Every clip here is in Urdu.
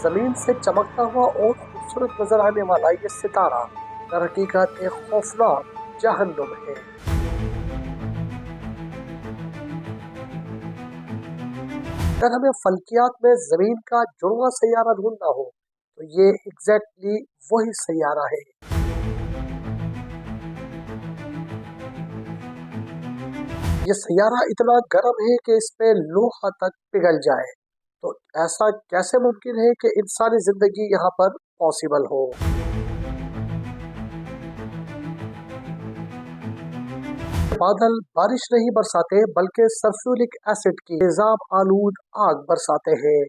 زمین سے چمکتا ہوا اور خوبصورت نظر آنے والا یہ ستارہ در حقیقت ایک خوفناک جہنم ہے۔ اگر ہمیں فلکیات میں زمین کا جڑواں سیارہ ڈھونڈنا ہو تو یہ ایگزیکٹلی وہی سیارہ ہے۔ یہ سیارہ اتنا گرم ہے کہ اس پہ لوہا تک پگھل جائے، تو ایسا کیسے ممکن ہے کہ انسانی زندگی یہاں پر پاسبل ہو؟ بادل بارش نہیں برساتے بلکہ سلفیورک ایسڈ کی تیزاب آلود آگ برساتے ہیں۔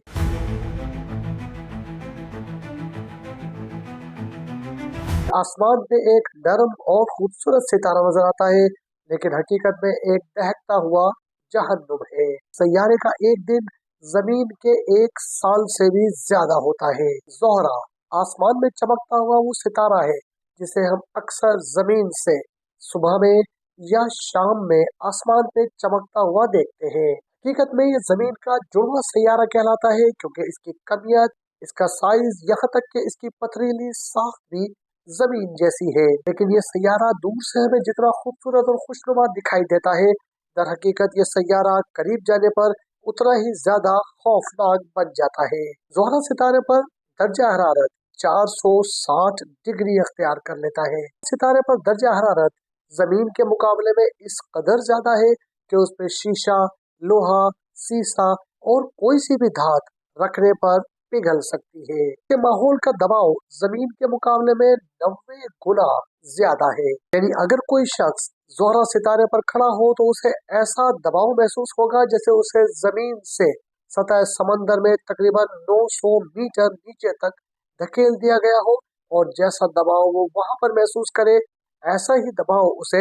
آسمان میں ایک نرم اور خوبصورت ستارہ نظر آتا ہے، لیکن حقیقت میں ایک دہکتا ہوا جہنم ہے۔ سیارے کا ایک دن زمین کے ایک سال سے بھی زیادہ ہوتا ہے۔ زہرہ آسمان میں چمکتا ہوا وہ ستارہ ہے جسے ہم اکثر زمین سے صبح میں یا شام میں آسمان پہ چمکتا ہوا دیکھتے ہیں۔ حقیقت میں یہ زمین کا جڑواں سیارہ کہلاتا ہے کیونکہ اس کی کمیت، اس کا سائز، یہاں تک کہ اس کی پتھریلی ساخت بھی زمین جیسی ہے۔ لیکن یہ سیارہ دور سے ہمیں جتنا خوبصورت اور خوشنما دکھائی دیتا ہے، در حقیقت یہ سیارہ قریب جانے پر اتنا ہی زیادہ خوفناک بن جاتا ہے۔ زہرہ ستارے پر درجہ حرارت 460 ڈگری اختیار کر لیتا ہے۔ ستارے پر درجہ حرارت زمین کے مقابلے میں اس قدر زیادہ ہے کہ اس پہ شیشہ، لوہا، سیسا اور کوئی سی بھی دھات رکھنے پر پگھل سکتی ہے۔ کہ ماحول کا دباؤ زمین کے مقابلے میں 90 گنا زیادہ ہے، یعنی اگر کوئی شخص زہرہ ستارے پر کھڑا ہو تو اسے ایسا دباؤ محسوس ہوگا جیسے اسے زمین سے سطح سمندر میں تقریباً 900 میٹر نیچے تک دھکیل دیا گیا ہو، اور جیسا دباؤ وہ وہاں پر محسوس کرے ایسا ہی دباؤ اسے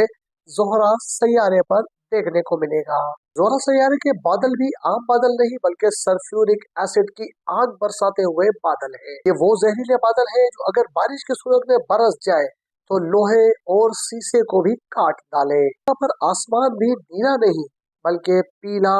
زہرہ سیارے پر دیکھنے کو ملے گا۔ زہرہ سیارے کے بادل بھی عام بادل نہیں بلکہ سلفیورک ایسڈ کی آگ برساتے ہوئے بادل ہیں۔ یہ وہ زہریلے بادل ہیں جو اگر بارش کی صورت میں برس جائے تو لوہے اور سیسے کو بھی کاٹ ڈالے۔ یہاں پر آسمان بھی نیلا نہیں بلکہ پیلا،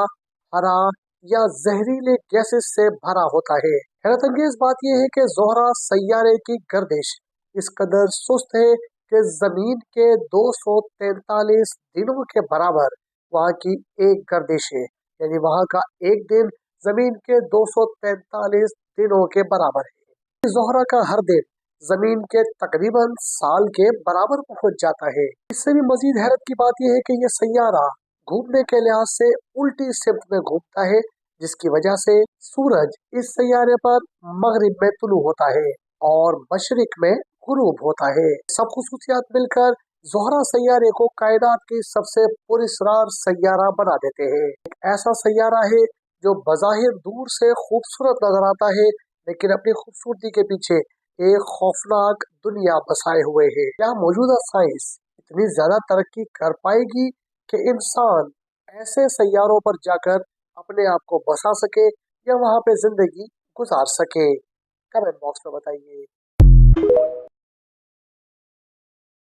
ہرا یا زہریلے گیسز سے بھرا ہوتا ہے۔ حیرت انگیز بات یہ ہے کہ زہرہ سیارے کی گردش اس قدر سست ہے کہ زمین کے 243 دنوں کے برابر وہاں کی ایک گردش ہے، یعنی وہاں کا ایک دن زمین کے 243 دنوں کے برابر ہے۔ زہرہ کا ہر دن زمین کے تقریباً سال کے برابر پہنچ جاتا ہے۔ اس سے بھی مزید حیرت کی بات یہ ہے کہ یہ سیارہ گھومنے کے لحاظ سے الٹی سمت میں گھومتا ہے، جس کی وجہ سے سورج اس سیارے پر مغرب میں طلوع ہوتا ہے اور مشرق میں غروب ہوتا ہے۔ سب خصوصیات مل کر زہرہ سیارے کو کائنات کی سب سے پراسرار سیارہ بنا دیتے ہیں۔ ایک ایسا سیارہ ہے جو بظاہر دور سے خوبصورت نظر آتا ہے، لیکن اپنی خوبصورتی کے پیچھے ایک خوفناک دنیا بسائے ہوئے ہے۔ کیا موجودہ سائنس اتنی زیادہ ترقی کر پائے گی کہ انسان ایسے سیاروں پر جا کر اپنے آپ کو بسا سکے یا وہاں پہ زندگی گزار سکے؟ کمنٹ باکس میں بتائیے۔